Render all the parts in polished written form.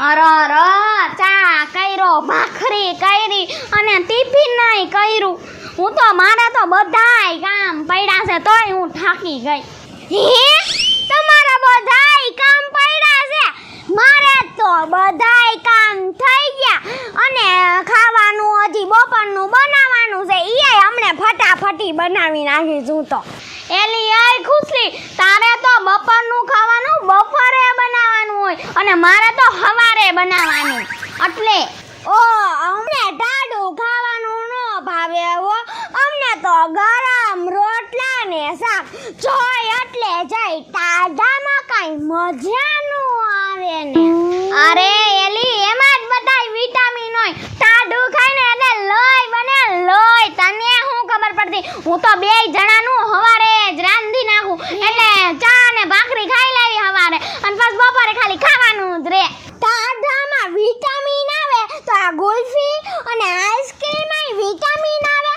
અરર ચા કર્યો, ભાખરી કરી અને ટિફિન નાય કર્યું. હું તો મારે તો બધાય કામ પડ્યા છે તોય હું થાકી ગઈ. હે તમારા બધાય કામ પડ્યા છે? મારે તો બધાય કામ થઈ ગયા અને ખાવાનું હજી બપોરનું બનાવવાનું છે. ઈ અમને ફટાફટી બનાવી નાખીશું. તો એલી આય ખુશી, તારે તો બપોરનું ખાવાનું બપોરે બનાવવાનું હોય અને મારે તો સવારે બનાવવાનું. એટલે અમને ટાઢું ખાવાનું ન ભાવે હો. અમને તો ગરમ રોટલા ને શાક જોઈ એટલે જાય. ટાઢામાં કઈ મજા ન આવે ને. અરે એલી એમાં જ બધાય વિટામિન હોય. ટાઢું ખાઈને એટલે લોહી બને લોહી. તને શું ખબર પડતી? હું તો બે જણાનું સવારે જ રાંધી નાખું એટલે ચા ને ભાખરી ખાઈ લેવી સવારે અને પછી બપોરે ખાલી ખાવાનું જ રે. ટાઢામાં વિટામિન આવે તો આ ગુલ્ફી અને આઈસ્ક્રીમમાં વિટામિન આવે.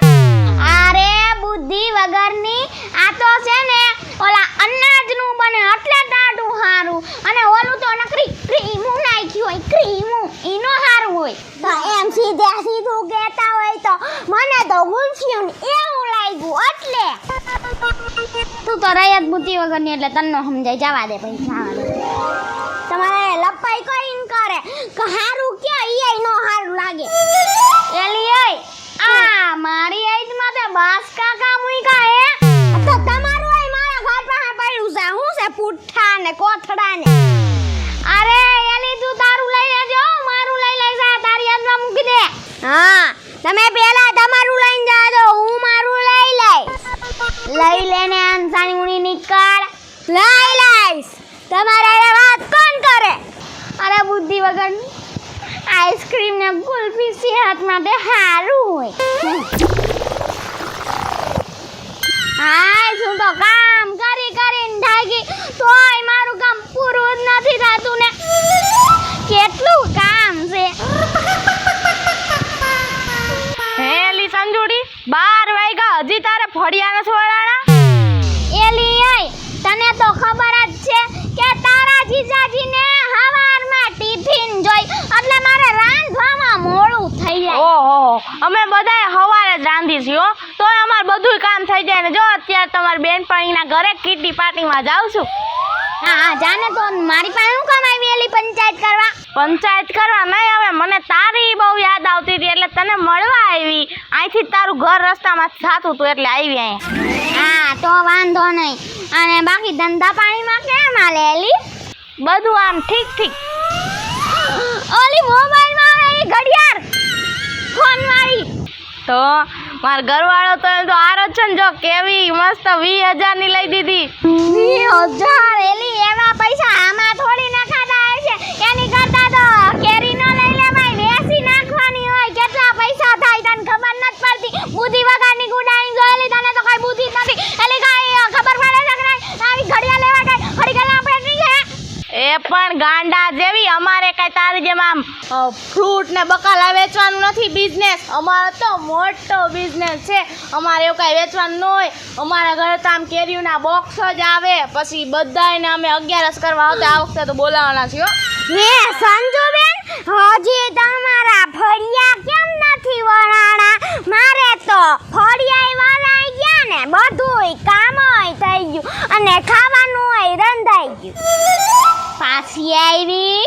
અરે બુદ્ધિ વગરની આ તો છે ને ઓલા અનાજનું બને એટલે ટાઢું સારું અને ઓલું તો નકરી ક્રીમું નાખ્યું હોય. ક્રીમું ઈનો સારું હોય. તો એમ સીધું કહેતા હોય તો મને તો ગુલ્ફીનું એવું લાગ્યું. એટલે તું તો રયત બુદ્ધિ વગરની એટલે તને સમજાય. જવા દે પૈસા તમારે લપાઈ કરીને કરે કે હારું કે ઈ નો હારું લાગે. એલી એ આ મારી એજ માથે બાસ કાકા મુઈકા હે તો તમારું એ મારા ઘર પાસે પડ્યું છે. હું છે પુઠ્ઠા ને કોથડા ને. અરે એલી તું તારું લઈ લેજો, મારું લઈ લેજે. તારી યાદમાં મૂકી દે. હા તમે પહેલા તમારું લઈને જાજો, હું મારું લઈ લેને અંસાની ઉણી નીકળ. લઈ લઈશ. તમારે વાત કોણ કરે? અરે બુદ્ધિ વગર આઈસ્ક્રીમ ને ગુલ્ફી સેહત માટે સારું હોય. હા હું તો કામ કરીને થાકી તોય મારું કામ પૂરું જ નથી થતું ને. કેટલું કામ છે. હેલી સંજુડી 12 વાગ્યા હજી તારે ફળિયા નથી વળાણા? એલી એ તને તો ખબર જ છે કે તારા જીજાજીને હવારમાં ટિફિન જોઈ એટલે મારે રાંધવામાં મોડું થઈ જાય. ઓહો અમે બધાય હવારે જ રાંધી છીએ હો. તોય અમાર બધું કામ થઈ જાય ને. જો અત્યારે તમારી બેનપણીના ઘરે કીટી પાર્ટીમાં જાઉં છું. હા જાને તો મારી પાસે શું કામ આવી એલી પંચાયત કરવા? પંચાયત કરવા નહીં, હવે મને તારી બહુ યાદ આવતી હતી એટલે તને મળવા આવી. અહીંથી તારું ઘર રસ્તામાં થાતું હતું એટલે આવી અહીંયા. હા તો વાંધો નહીં. અને બાકી ધંધા પાણીમાં કેમ હાલે એલી? બધું આમ ઠીક. ઓલી મોબાઈલમાં આવે એ ઘડિયાળ ફોન વાળી તો મારા ઘરવાળો તો આરો છે ને, જો કેવી મસ્ત 20,000 ની લઈ દીધી. 20,000 એલી એવા પૈસા આમાં થોડી નખાતા હશે. એની કરતા તો કેરી નો લઈ લે ભાઈ, વેસી નાખવાની હોય. કેટલા પૈસા થાય તને ખબર નથી પડતી. બુદ્ધિ વગરની ગુડાઈ જોયેલી તને તો કઈ બુદ્ધિ જ નથી. એલી કઈ ખબર પડે છે કે નહીં? આવી ઘડિયા લેવા કઈ હરી ગલા આપણે છે એ પણ ગાંડા જેવી. અમારે કઈ તારી જેમ આમ ફ્રૂટ ને બકાલા વેચવાનું નથી બિઝનેસ. અમારો તો મોટો બિઝનેસ છે. અમારે એવું કઈ વેચવાનું ન હોય. અમારા ઘરે તો આમ કેરીઓના બોક્સ જ આવે. પછી બધાને અમે 11 કરવા આવતા. આ વખતે તો બોલાવાના છીએ. હે સંજુબેન, હજી તમારા ફળિયા કેમ નથી વરાણા? મારે તો ફળિયા વરાઈ ગયા ને, બધુંય કામય થઈ ગયું અને ખાવાનુંય રંધાઈ ગયું. પાછી આવી?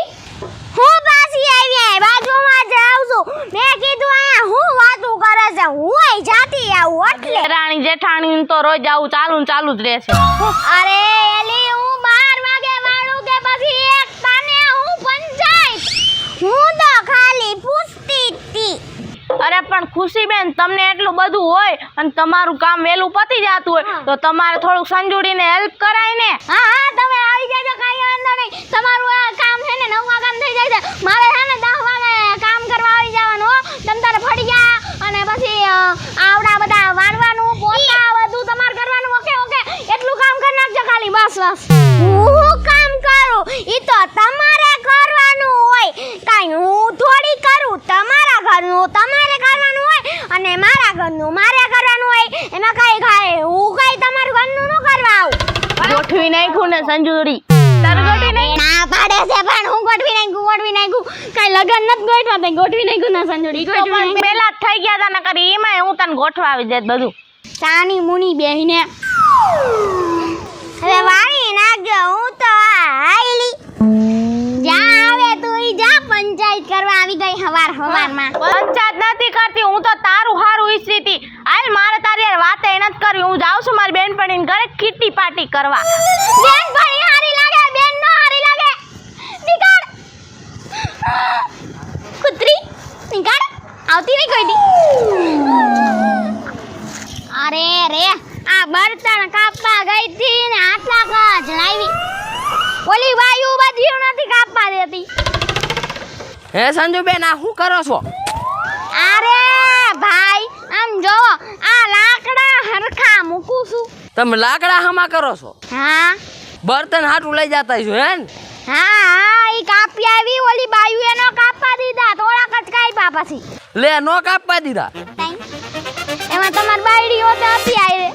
હું પાછી આવી? બાજુમાં જ રહું છું. મેં કીધું અહીંયા હું વાતું કરે છે, હુંય જાતી આવું એટલે. રાણી જેઠાણી તો રોજ આવું ચાલુ જ રહેશે. અરે એલી હું 12 વાગે વાળું કે પછી એક તને હું પંચાયત? હું તો ખાલી પૂછતી હતી. અરે પણ ખુશીબેન, તમને એટલું બધું હોય અને તમારું કામ વહેલું પતી જતું હોય તો તમારે થોડુંક સંજુડીને હેલ્પ કરાય ને. હા તમે આવી જાજો, કાંઈ વાંધો નહીં. તમારું આ કામ છે ને 9 વાગ્યાનું થઈ જાય છે. મારે છે ને 10 વાગે કામ કરવા આવી જવાનું હો. તમ તારે ફળી ગયા અને પછી આવડા બધા વાળવાનું, પોતા બધું તમારે કરવાનું. ઓકે એટલું કામ કરી નાખજો ખાલી. બસ હું કામ કરું ઈ તો તમારે કરવાનું હોય. કાંઈ હું થોડી કરું. તમારા ઘરનું તમારે કરવાનું હોય અને મારા ઘરનું મારે કરવાનું હોય. એમાં કઈ હું કઈ તમારું ઘરનું ન કરવા આવું. ગોઠવી નાખ્યું ને સંજુડી. તરગોટી નહીં ના પાડે છે પણ હું ગોઠવી નાખ્યું કાઈ લગન નથી ગોઠવા તે ગોઠવી નાખ્યું ના સંજોડી તો પણ પેલા જ થઈ ગયા તા ન કરી એમાં હું તને ગોઠવા આવી દેત બધું સાની મુની બેહીને હવે વાણી નાખજો હું તો આઈલી જા આવે તું ઈ જા પંચાયત કરવા આવી ગઈ હવારમાં પંચાયત નથી કરતી હું તો તારું હારું ઈચ્છી હતી હાલ મારે તારી હારે વાતે નથી કરવી હું જાઉં છું મારી બેનપણીને ઘરે કીટી પાર્ટી કરવા બેનપણી હારી લાગે બેન નો હારી લાગે નીકળ કુતરી નીકળ આવતી નહીં કોઈ દી અરે રે આ બર્તન કાપવા ગઈ હતી ને આટલા જ લાવી ઓલી વાયુ બાજુ નથી કાપવા દેતી હે સંજુબેન આ શું કરો છો? અરે ભાઈ આમ જો આ લાકડા હરખા મૂકું છું તમે લાકડા હમા કરો છો? હા બર્તન હાટું લઈ જતા છો હે ને? હા ઈ કાપી આવી ઓલી બાયુ એનો કાપવા દીધા થોડાક જ કાપ્યા પછી લે નો કાપવા દીધા એમાં તમાર બાયડી હોતે હતી આઈ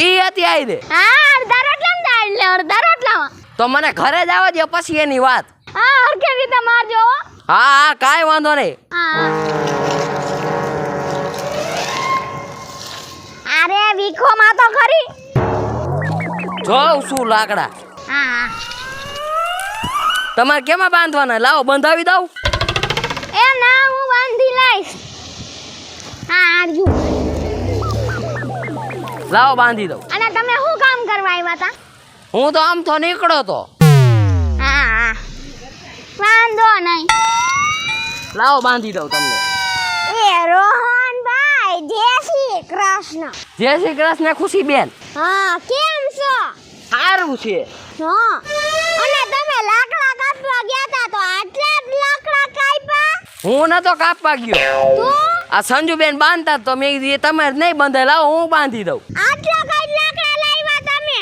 ઈ હતી આઈ દે હા અડધા રોટલામાં દાળ લે અડધા રોટલામાં તો મને ઘરે જ આવવા દે પછી એની વાત. હા હરખી રીતે મારજો હો. હા હા કાંઈ વાંધો નહીં. હા અરે વીખો માં તો ખરી જોઉં છું લાકડા હા તમારે કેમાં બાંધવાના? લાવો બંધાવી દઉં. એ ના હું બાંધી લઈશ. હા આરજુ લાવો બાંધી દઉં. અને તમે શું કામ કરવા આવ્યા હતા? હું તો આમ તો નીકળો તો. હા હા વાંધો નહીં. લાવો બાંધી દઉં તમને. એ રોહનભાઈ જય શ્રી કૃષ્ણ. જય શ્રી કૃષ્ણ ખુશીબેન. હા કેમ છો? સારું છે. હા અને તમે લાકડા કાપવા ગયા તા તો આટલા જ લાકડા કાપ્યા? હું નતો કાપવા ગયો. તો આ સંજુબેન બાંધતા તો મેં કીધું તમે જ નહીં બંધાય લાવો હું બાંધી દઉં. આટલા કઈ લાકડા લાવ્યા તમે?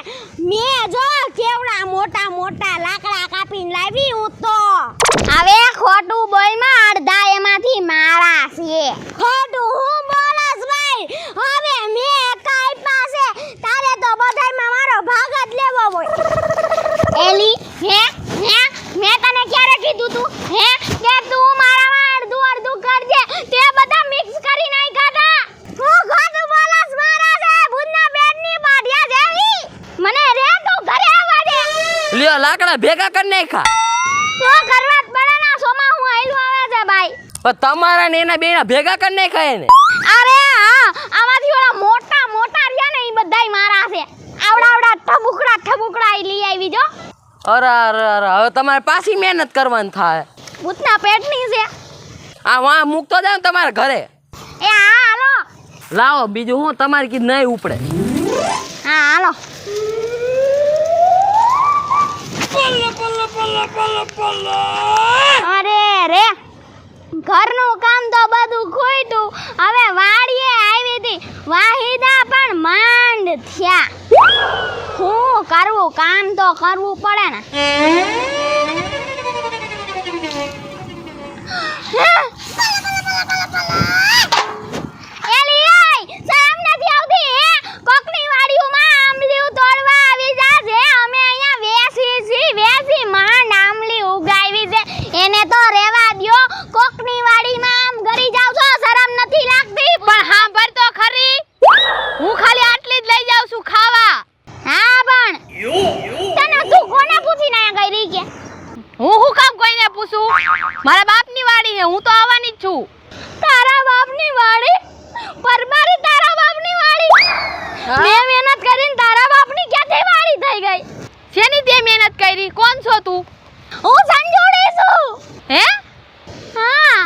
મેં જો કેવડા મોટા મોટા લાકડા કાપીને લાવી હું તો. હવે ખોટું બોલમાં અડધા એમાંથી મારા છે. ખોટું હું બોલસ ભાઈ. હવે મેં કાપ્યા છે તારે તો બધાયમાં મારો ભાગ જ લેવો હોય. એલી હે મેં તને ક્યારે કીધું તું હે કે તું મારામાં અડધું અડધું કરજે તે બધા મિક્સ કરી નાખ્યા તા. હું ખોટું બોલસ મારા છે ભૂતના બેડની બાઢિયા જેવી. મને રે તો ઘરે આવવા દે. લ્યો લાકડા ભેગા કરી નાખ્યા. તો કરવા જ પડે ના સોમાં હું આયલું આવે છે ભાઈ. પણ તમારા ને એના બેના ભેગા કરી નાખ્યા એને. અરે હા આમાંથી ઓલા મોટા મોટા રહ્યા ને ઈ બધાય મારા છે. આવડા ઠબુકડા ઈ લઈ આવી જો. અરે અરે અરે હવે તમારે પાછી મહેનત કરવાની થાય. ભૂતના પેટની છે. આ વાં મૂકતો જાવ તમારા ઘરે. એ હા હાલો. લાવો બીજું હું તમારી કીધું નહીં ઉપડે. હા હાલો. અરે રે ઘરનું કામ તો બધું ખોઈતું. હવે વાડીએ આવી હતી વાહિદા પણ માંડ થયા. હું કરવું કામ તો કરવું પડે ને. એલી એય શરમ નથી આવતી હે? કોકની વાડીઓમાં આંબલીઓ તોડવા આવી જા છે. અમે અહીંયા વેસી માંડ આંબલી ઉગાવી છે. એને તો રેવા દ્યો. કોકની વાડીમાં આમ ગરી જાવ છો શરમ નથી લાગતી? પણ સાંભળ તો ખરી હું ખાલી આટલી જ લઈ જાઉં છું ખાવા. હા પણ તને તું કોને પૂછીને આયા ગઈ કે? હું કામ કોઈને પૂછું? મારા બાપની વાડી છે હું તો આવવાની જ છું. તારા બાપની વાડી? પરબારી તારા બાપની વાડી? હા? મેં મહેનત કરીને તારા બાપની ક્યાંથી વાડી થઈ ગઈ? શેની તે મહેનત કરી? કોણ છો તું? હું સંજોડી છું. હે હા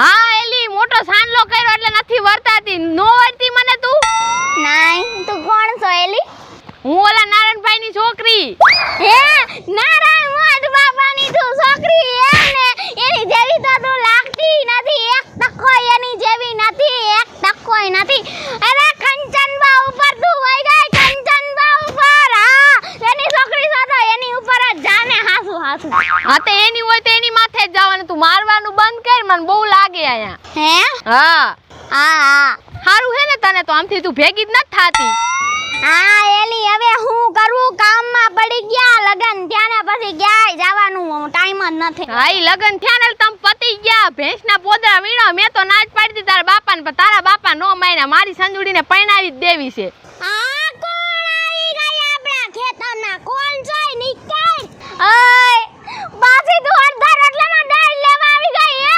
હા એલી મોટો સાનલો કર્યો એટલે નથી વર્તાતી. નો વર્તી મને તું? નહીં તું કોણ છો એલી? હું ઓલા નારાયણભાઈની છોકરી. હે નારાયણ મોઢ બાપાની તું છોકરી એમ ને? એની જેવી તો તું લાગતી નથી. એક ટકો એની જેવી નથી. એક ટકોય નથી. અરે કંચનબા ઉપર તું વઈ ગઈ. કંચનબા ઉપર. હા એની છોકરી છો તો એની ઉપર જ જાને હાસુ. હા તો એની હોય તો એની માથે જ જવાનું. તું મારવાનું બંધ કર મને બહુ લાગે અહીંયા. હે હા હા સારું હે ને તને તો આમથી તું ભેગી જ નથી થાતી. હા એલી હવે હું કરવું પછી ક્યાંય જવાનું ટાઈમ જ નથી. હા ઈ લગન થયા ને તમ પતી ગયા ભેંસના પોદરા વીણો મેં તો ના જ પાડી દીધી તારા બાપાને પણ તારા બાપા નો માન્યા મારી સંજુડીને પરણાવી જ દેવી છે. આ કોણ આવી ગયા આપણા ખેતરના કોણ છે નીકળ ઓય બાજી તું અડધા રોટલામાં દાળ લેવા આવી ગઈ હે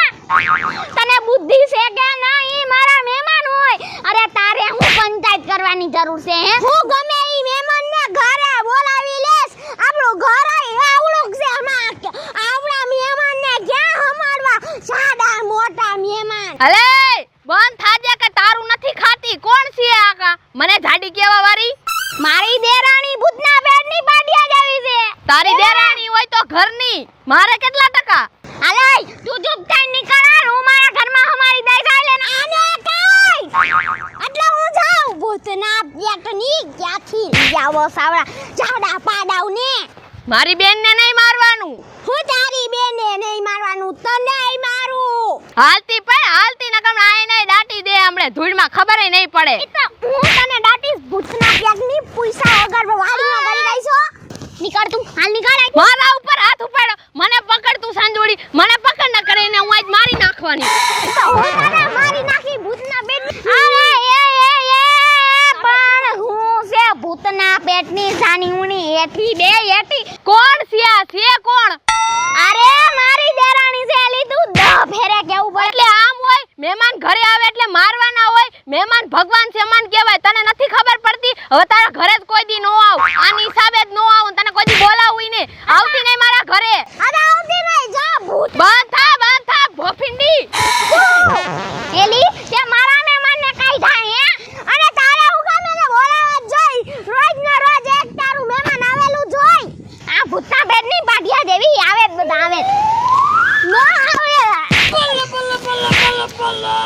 તને બુદ્ધિ છે કે નહીં મારા મહેમાન હોય અરે તારે હું પંચાયત કરવાની જરૂર છે હે હું ગમે ઈ મહેમાનને ઘરે બોલાવી લેસ આપણું ઘર આવડું છે આવડા મહેમાનને ક્યાં હમાડવા સાડા મોટા મહેમાન અલે બંધ થાજે કે તારું નથી ખાતી કોણ છે આ કા મને જાડી કેવા વાળી મારી દેરાણી ભૂતના પેટની પાટિયા જેવી છે તારી દેરાણી હોય તો ઘરની મારે કેટલા ટકા અલે તું ચૂપ થઈ નીકળ હું મારા ઘરમાં હમારી દઈ જાય ને આને કઈ એટલે હું જાઉં ભૂતના પેટની ક્યાંથી લઈ આવો સાવડા જાવડા પાડાવ ને મારી બેનને નહીં મારવાનું હું તારી બેને નહીં મારવાનું તને મારું હાલતી નકમ આય નહીં દાટી દે હમણે ધૂળમાં ખબરય નહીં પડે તો હું તને દાટીસ ભૂતના પેટની પૈસા વગર વાડીમાં કરી દઈ છો નીકળ તું હાલ નીકળ મારા ઉપર હાથ ઉપાડો મને પકડ તું સાંજોડી મને પકડ ન કરે ને હું આજ મારી નાખવાની તો હું તને મારી નાખી ભૂતના પેટની અરે એ પણ હું છે ભૂતના પેટની સાની ઉની એઠી બે એઠી કોણ છે કોણ અરે મારી દેરાણી છે એલી તું દ ફેરે કેવું પડે એટલે આમ હોય મહેમાન ઘરે આવે એટલે મારવાના હોય મહેમાન ભગવાન સમાન કહેવાય તને નથી ખબર પડતી હવે તારા ઘરે જ કોઈ દી નો આવ આની હિસાબે જ નો આવ તને કોઈ દી બોલાવું ને આવતી નહીં મારા ઘરે અરે આવતી નહીં જા ભૂત બંધ થા ભોફિંડી એલી તે મારા મહેમાનને કાઈ થાય હે અને તારે હું કામ એને બોલાવા જોઈ રોજ ને રોજ એક તારું મહેમાન આવેલું જોઈ આ ભૂતના પેટની પાટિયા જેવી આવે જ બધા આવે નો આવે પલ્લે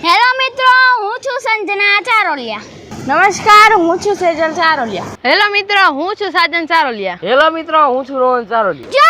હેલો મિત્રો હું છું સંજના ચારોલિયા નમસ્કાર હું છું સેજલ ચારોલિયા હેલો મિત્રો હું છું સાજન ચારોલિયા હેલો મિત્રો હું છું રોહન ચારોલી જો